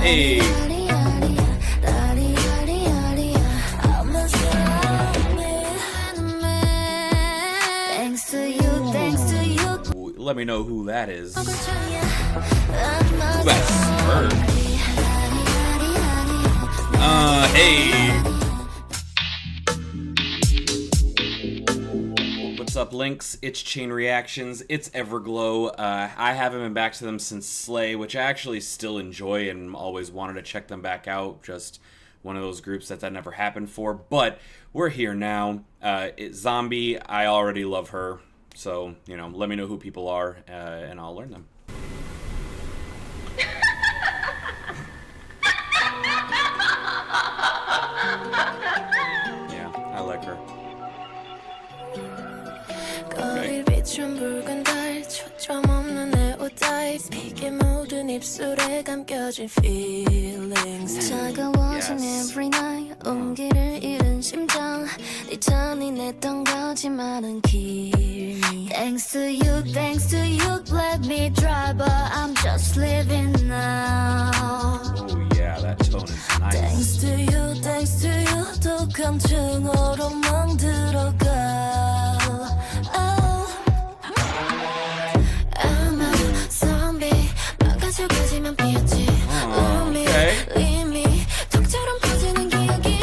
Hey. Let me know who that is. Ooh, that's Smirk. Hey. What's up, Links? It's Chain Reactions. It's Everglow. I haven't been back to them since Slay, which I actually still enjoy and always wanted to check them back out. Just one of those groups that never happened for. But we're here now. Zombie, I already love her. So, you know, let me know who people are, and I'll learn them. Yeah, I like her. Okay. 차가워진 every night 온기를 잃은 심장 네 턴이 냈던 거짓말은 길 Thanks to you, let me drive but I'm just living now Oh yeah, that tone is nice. Thanks to you 또 감정으로 멍들어가 Oh I'm a zombie 막아서까지만 피었지 Leave me 덕처럼 퍼지는 기억이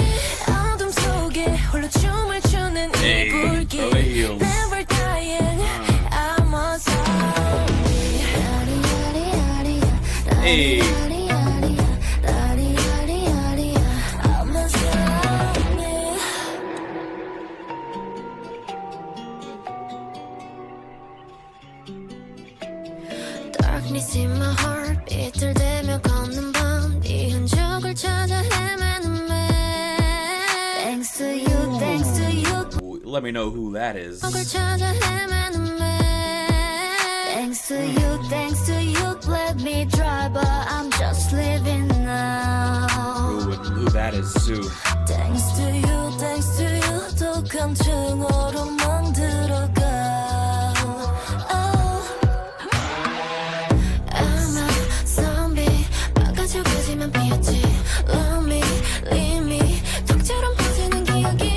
어둠 속에 홀로 춤을 추는 이 불길 Never dying I'm a zombie Hey. I'm a zombie Darkness in my heart 비틀대며 걷는 밤 네 흔적을 찾아 헤매는 매 Thanks to you Let me know who that is. 찾아 헤매는 매 Thanks to you let me drive but I'm just living now Who that is, Sue. Thanks to you 또 감정으로 멍들어가 Oh I'm a zombie 막아서까지만 피었지 Leave me 덕처럼 퍼지는 기억이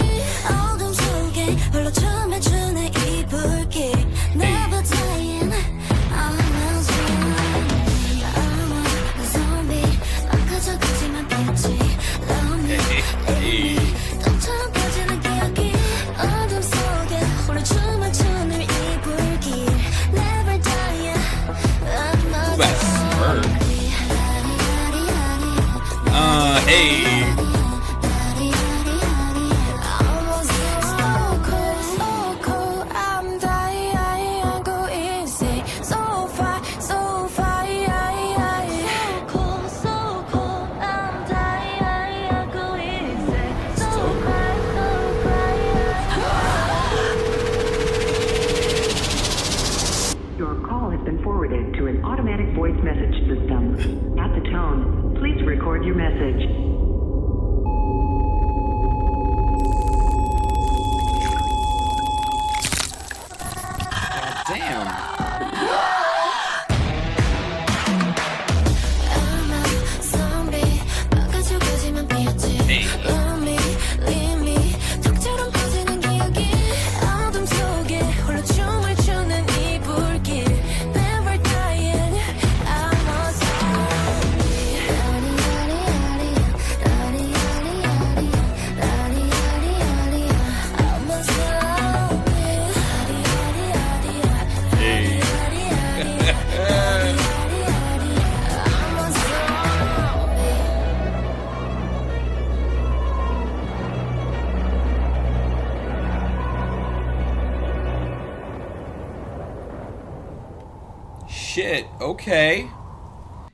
어둠 속에 홀로 춤을 추는 이 불길 Never dying I'm a zombie 막아서까지만 피었지 Hey. 덕처럼 퍼지는 기억이 어둠 속에 홀로 춤을 추는 이 불길 Never dying I'm a Ooh, that's Smirk. Hey. Your call has been forwarded to an automatic voice message system. At the tone, please record your message. God damn. I'm a zombie 막아서까지만 피었지 Hey. Leave me 덕처럼 퍼지는 기억이 어둠 속에 홀로 춤을 추는 이 불길 Never dying I'm a zombie I'm a zombie Hey. I'm a zombie Shit, okay.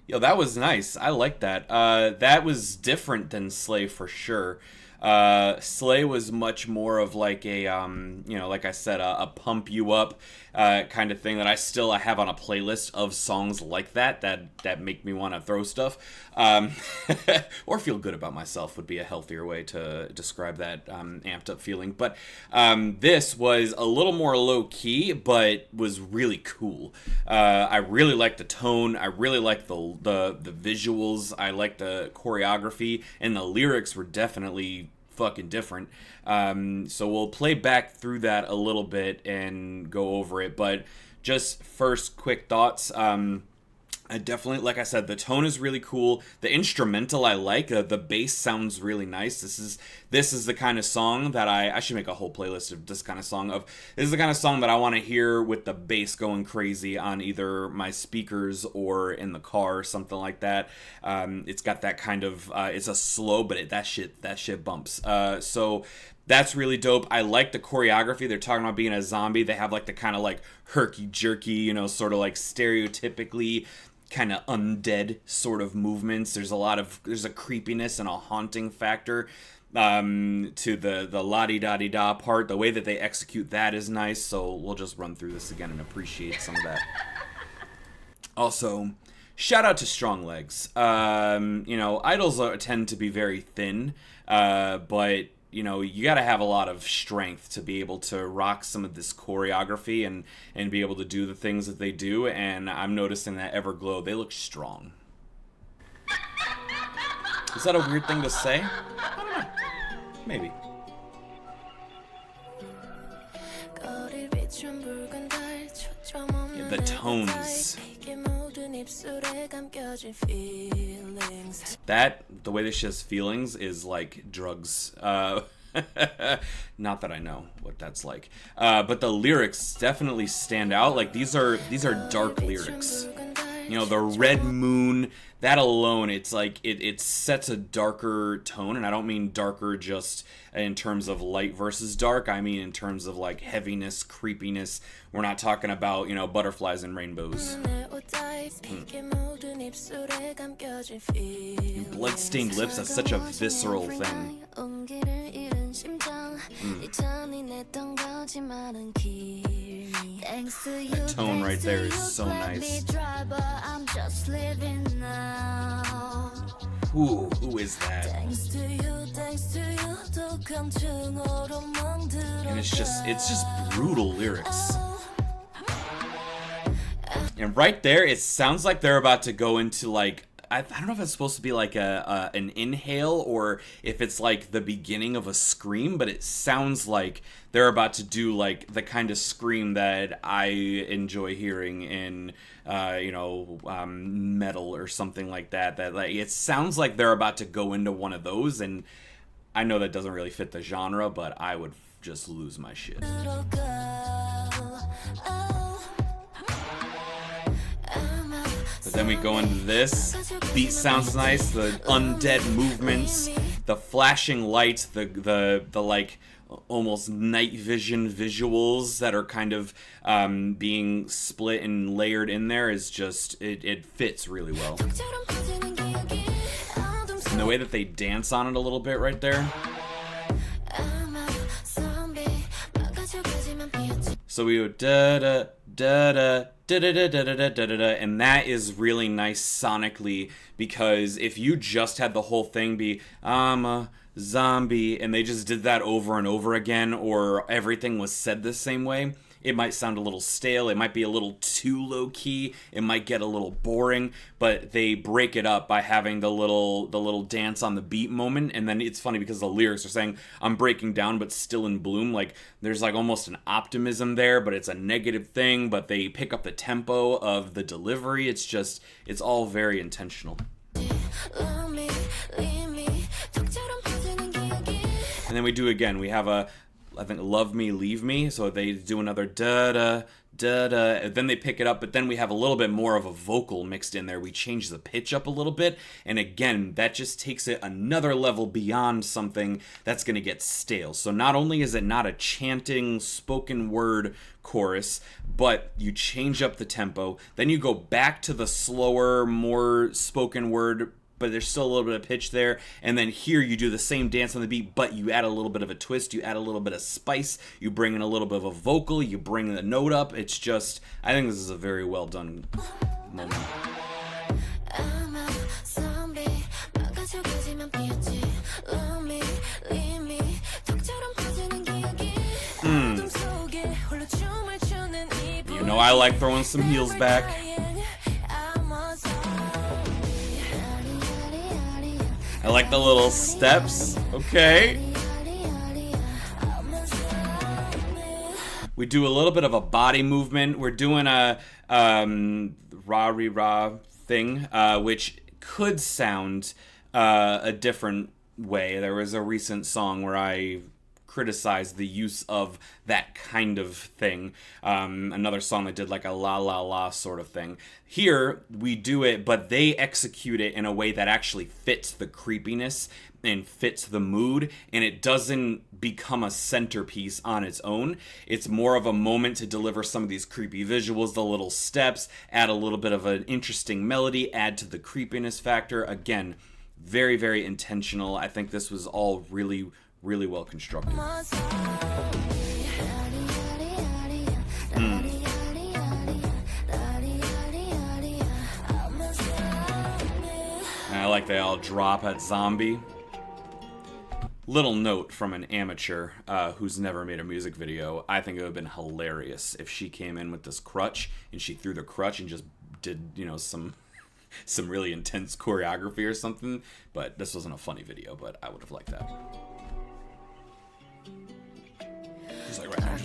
Yo, that was nice. I like that. That was different than Slay for sure. Slay was much more of like a, you know, like I said, a pump you up kind of thing that I have on a playlist of songs like that make me want to throw stuff. Or feel good about myself would be a healthier way to describe that amped up feeling. But this was a little more low key, but was really cool. I really liked the tone. I really liked the visuals. I liked the choreography, and the lyrics were definitely fucking different. So we'll play back through that a little bit and go over it. But just first quick thoughts. I definitely, like I said, the tone is really cool. The instrumental I like. The bass sounds really nice. This is the kind of song that I should make a whole playlist of this kind of song. This is the kind of song that I want to hear with the bass going crazy on either my speakers or in the car or something like that. It's got that kind of it's a slow, but that shit bumps. So that's really dope. I like the choreography. They're talking about being a zombie. They have like the kind of like herky-jerky, you know, sort of like stereotypically kind of undead sort of movements. There's a creepiness and a haunting factor to the la-di-da-di-da part. The way that they execute that is nice, so we'll just run through this again and appreciate some of that. Also, shout out to Strong Legs. You know, idols tend to be very thin, but you know, you got to have a lot of strength to be able to rock some of this choreography and be able to do the things that they do. And I'm noticing that Everglow, they look strong. Is that a weird thing to say? I don't know. Maybe. Yeah, the tones. The way that she has feelings is like drugs. Not that I know what that's like. But the lyrics definitely stand out. Like these are dark lyrics. You know, the red moon, that alone, it's like it sets a darker tone, and I don't mean darker just in terms of light versus dark. I mean in terms of like heaviness, creepiness. We're not talking about, you know, butterflies and rainbows. Blood-stained lips, that's such a visceral thing. That tone right there is so nice. Who is that? And it's just brutal lyrics. And right there, it sounds like they're about to go into like, I don't know if it's supposed to be like an inhale or if it's like the beginning of a scream, but it sounds like they're about to do like the kind of scream that I enjoy hearing in metal or something like that. That like it sounds like they're about to go into one of those, and I know that doesn't really fit the genre, but I would just lose my shit. But then we go into this. Beat sounds nice. The undead movements, the flashing lights, the like almost night vision visuals that are kind of being split and layered in there is just it fits really well. And the way that they dance on it a little bit right there. So we go da da da da da da da da da da da, and that is really nice sonically, because if you just had the whole thing be I'm a zombie and they just did that over and over again, or everything was said the same way, it might sound a little stale, it might be a little too low-key, it might get a little boring, but they break it up by having the little dance on the beat moment. And then it's funny because the lyrics are saying, I'm breaking down but still in bloom. Like, there's like almost an optimism there, but it's a negative thing, but they pick up the tempo of the delivery. It's all very intentional. And then we do again, we have I think Love Me, Leave Me, so they do another da-da, da-da, then they pick it up, but then we have a little bit more of a vocal mixed in there. We change the pitch up a little bit, and again, that just takes it another level beyond something that's going to get stale. So not only is it not a chanting spoken word chorus, but you change up the tempo, then you go back to the slower, more spoken word but there's still a little bit of pitch there. And then here you do the same dance on the beat, but you add a little bit of a twist, you add a little bit of spice, you bring in a little bit of a vocal, you bring the note up. It's just, I think this is a very well done moment. You know I like throwing some heels back. I like the little steps. Okay. We do a little bit of a body movement. We're doing a rah-ree-rah thing, which could sound a different way. There was a recent song where I criticized the use of that kind of thing. Another song that did like a la la la sort of thing. Here we do it, but they execute it in a way that actually fits the creepiness and fits the mood, and it doesn't become a centerpiece on its own. It's more of a moment to deliver some of these creepy visuals, the little steps, add a little bit of an interesting melody, add to the creepiness factor. Again, very, very intentional. I think this was all really, really well constructed. And I like they all drop at zombie. Little note from an amateur who's never made a music video. I think it would have been hilarious if she came in with this crutch and she threw the crutch and just did, you know, some really intense choreography or something. But this wasn't a funny video, but I would have liked that. Just like right now.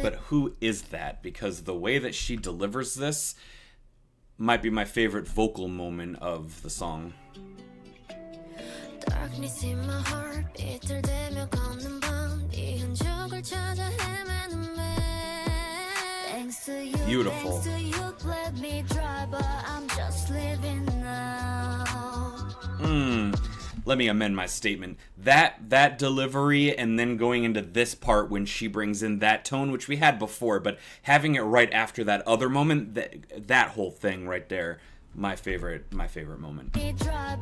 But who is that? Because the way that she delivers this might be my favorite vocal moment of the song. Beautiful. Let me amend my statement. That delivery and then going into this part when she brings in that tone, which we had before, but having it right after that other moment, that whole thing right there, my favorite moment. I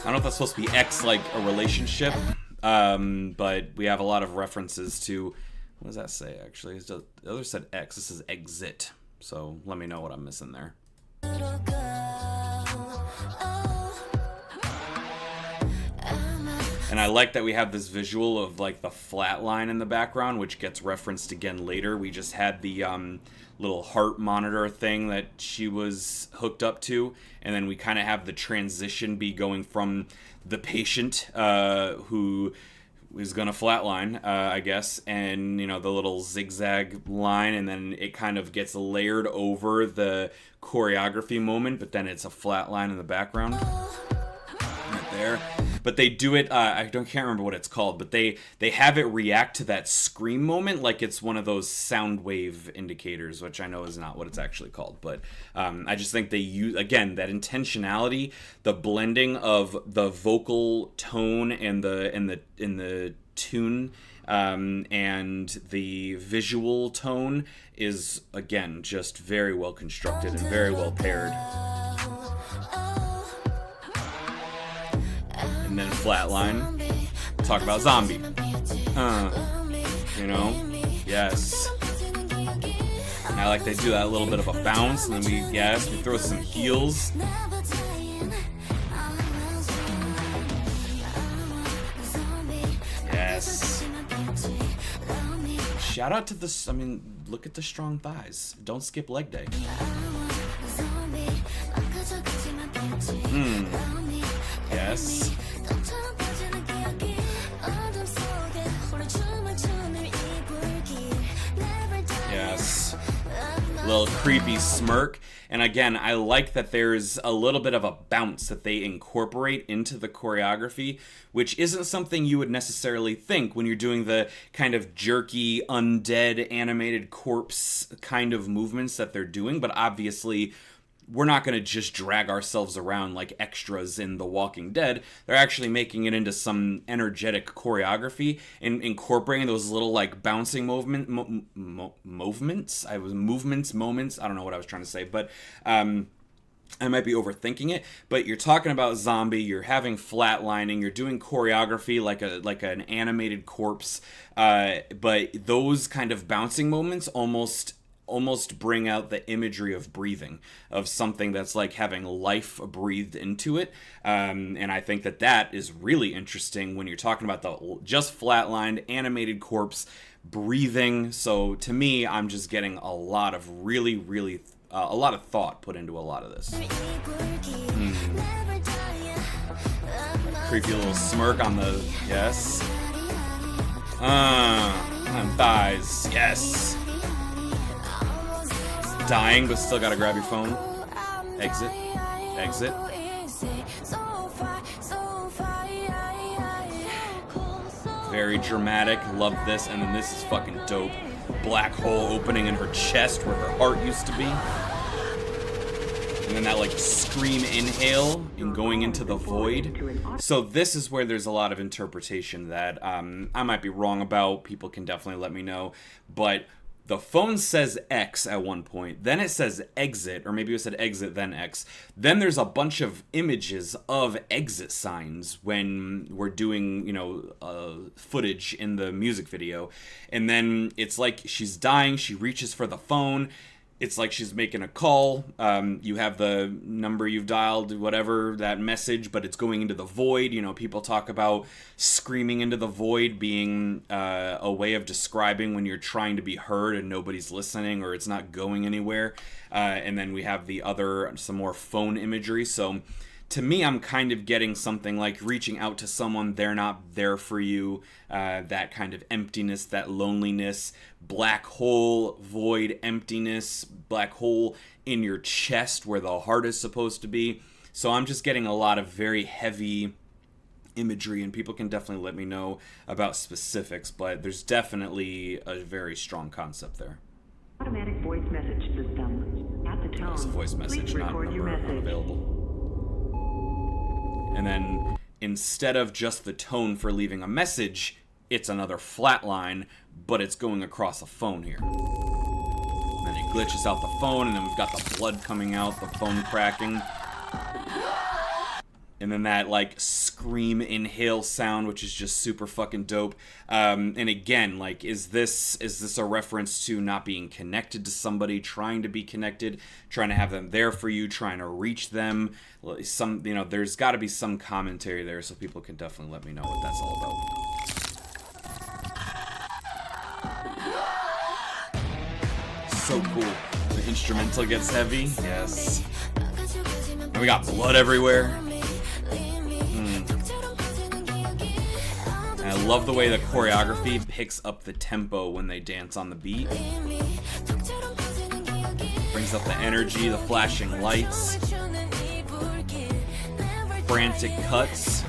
don't know if that's supposed to be X like a relationship, but we have a lot of references to, what does that say actually? The other said X, this is exit, so let me know what I'm missing there. And I like that we have this visual of like the flat line in the background, which gets referenced again later. We just had the little heart monitor thing that she was hooked up to, and then we kind of have the transition be going from the patient who is gonna flatline, I guess, and you know, the little zigzag line, and then it kind of gets layered over the choreography moment, but then it's a flat line in the background right there. But they do it, can't remember what it's called, but they have it react to that scream moment like it's one of those sound wave indicators, which I know is not what it's actually called. But I just think they use, again, that intentionality, the blending of the vocal tone and the tune and the visual tone is, again, just very well constructed and very well paired. And then flatline. Talk about zombie. You know? Yes. And I like they do that little bit of a bounce, and then we throw some heels. Yes. Shout out to this, I mean, look at the strong thighs. Don't skip leg day. Yes. Yes. Little creepy smirk. And again, I like that there's a little bit of a bounce that they incorporate into the choreography, which isn't something you would necessarily think when you're doing the kind of jerky, undead, animated corpse kind of movements that they're doing. But obviously, we're not going to just drag ourselves around like extras in The Walking Dead. They're actually making it into some energetic choreography and incorporating those little like bouncing moments. I don't know what I was trying to say, but I might be overthinking it, but you're talking about zombie, you're having flatlining, you're doing choreography like an animated corpse, but those kind of bouncing moments almost bring out the imagery of breathing, of something that's like having life breathed into it. And I think that is really interesting when you're talking about the just flatlined animated corpse breathing. So to me, I'm just getting a lot of really a lot of thought put into a lot of this. Creepy little smirk on the yes. On thighs, yes. Dying, but still gotta grab your phone. Exit. Very dramatic, love this, and then this is fucking dope. Black hole opening in her chest where her heart used to be. And then that like scream inhale and going into the void. So this is where there's a lot of interpretation that I might be wrong about. People can definitely let me know. But the phone says X at one point, then it says exit, or maybe it said exit, then X. Then there's a bunch of images of exit signs when we're doing, footage in the music video. And then it's like she's dying, she reaches for the phone. It's like she's making a call. You have the number you've dialed, whatever, that message, but it's going into the void. People talk about screaming into the void being a way of describing when you're trying to be heard and nobody's listening or it's not going anywhere. And then we have some more phone imagery. So to me, I'm kind of getting something like reaching out to someone, they're not there for you, that kind of emptiness, that loneliness, black hole, void, emptiness, black hole in your chest where the heart is supposed to be. So I'm just getting a lot of very heavy imagery, and people can definitely let me know about specifics, but there's definitely a very strong concept there. Automatic voice message system. At the tone, it's a voice message, not number unavailable. And then instead of just the tone for leaving a message, it's another flat line, but it's going across a phone here. And then it glitches out the phone, and then we've got the blood coming out, the phone cracking. And then that like scream inhale sound, which is just super fucking dope. And again, like, is this a reference to not being connected to somebody, trying to be connected, trying to have them there for you, trying to reach them? There's got to be some commentary there, so people can definitely let me know what that's all about. So cool. The instrumental gets heavy. Yes. And we got blood everywhere. And I love the way the choreography picks up the tempo when they dance on the beat. Brings up the energy, the flashing lights, frantic cuts.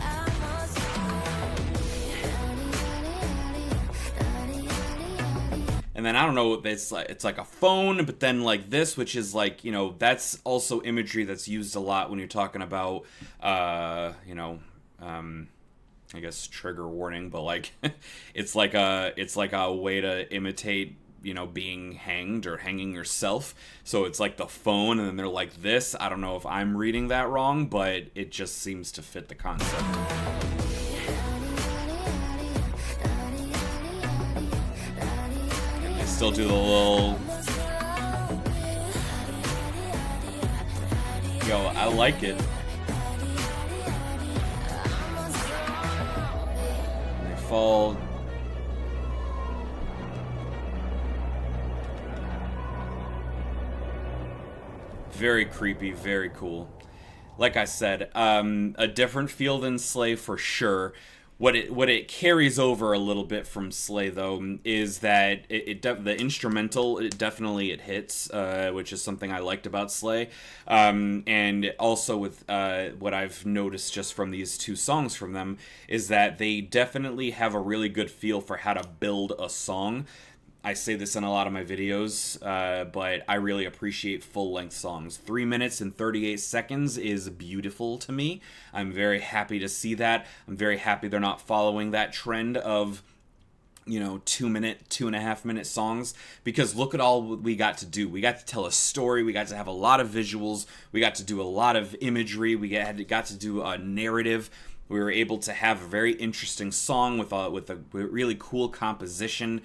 And then I don't know, it's like a phone, but then like this, which is like, that's also imagery that's used a lot when you're talking about, I guess trigger warning, but like it's like a way to imitate, being hanged or hanging yourself. So it's like the phone, and then they're like this. I don't know if I'm reading that wrong, but it just seems to fit the concept. And they still do the little. Yo, I like it. Fall. Very creepy, very cool. Like I said, a different feel than Slay for sure. What it carries over a little bit from Slay though is that the instrumental it hits, which is something I liked about Slay, and also with what I've noticed just from these two songs from them is that they definitely have a really good feel for how to build a song. I say this in a lot of my videos, but I really appreciate full-length songs. 3 minutes and 38 seconds is beautiful to me. I'm very happy to see that. I'm very happy they're not following that trend of, you know, 2 minute, 2.5 minute songs, because look at all we got to do. We got to tell a story. We got to have a lot of visuals. We got to do a lot of imagery. We got to do a narrative. We were able to have a very interesting song with a really cool composition.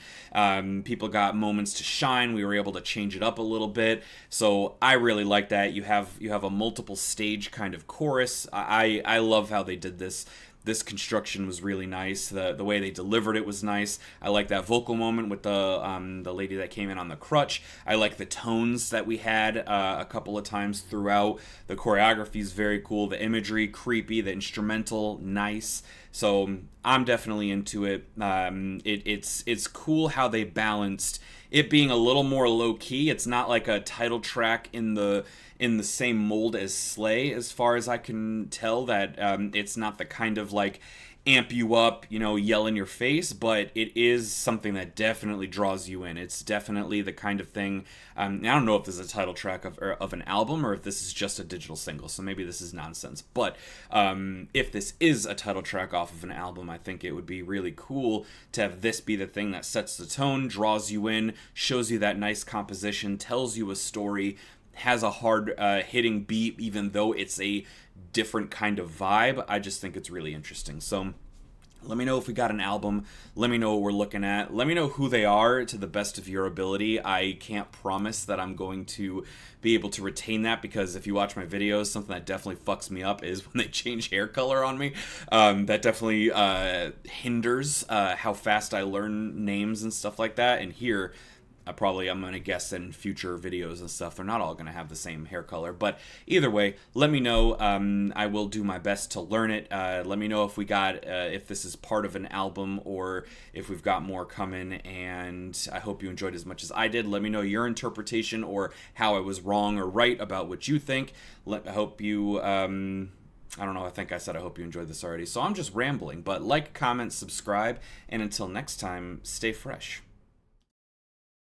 People got moments to shine. We were able to change it up a little bit. So I really like that. You have a multiple stage kind of chorus. I love how they did this. This construction was really nice. The way they delivered it was nice. I like that vocal moment with the lady that came in on the crutch. I like the tones that we had a couple of times throughout. The choreography is very cool. The imagery, creepy. The instrumental, nice. So I'm definitely into it. It's cool how they balanced it being a little more low key. It's not like a title track in the same mold as Slay, as far as I can tell. That it's not the kind of like amp you up, you know, yell in your face, but it is something that definitely draws you in. It's definitely the kind of thing. I don't know if this is a title track of an album or if this is just a digital single, so maybe this is nonsense. But if this is a title track off of an album, I think it would be really cool to have this be the thing that sets the tone, draws you in, shows you that nice composition, tells you a story, has a hard hitting beat, even though it's a different kind of vibe. I just think it's really interesting. So let me know if we got an album. Let me know what we're looking at. Let me know who they are to the best of your ability. I can't promise that I'm going to be able to retain that, because if you watch my videos, something that definitely fucks me up is when they change hair color on me. That definitely hinders how fast I learn names and stuff like that. And here, I'm going to guess in future videos and stuff, they're not all going to have the same hair color. But either way, let me know. I will do my best to learn it. Let me know if we got, if this is part of an album or if we've got more coming. And I hope you enjoyed as much as I did. Let me know your interpretation or how I was wrong or right about what you think. I hope you... I don't know, I think I said I hope you enjoyed this already. So I'm just rambling. But like, comment, subscribe. And until next time, stay fresh.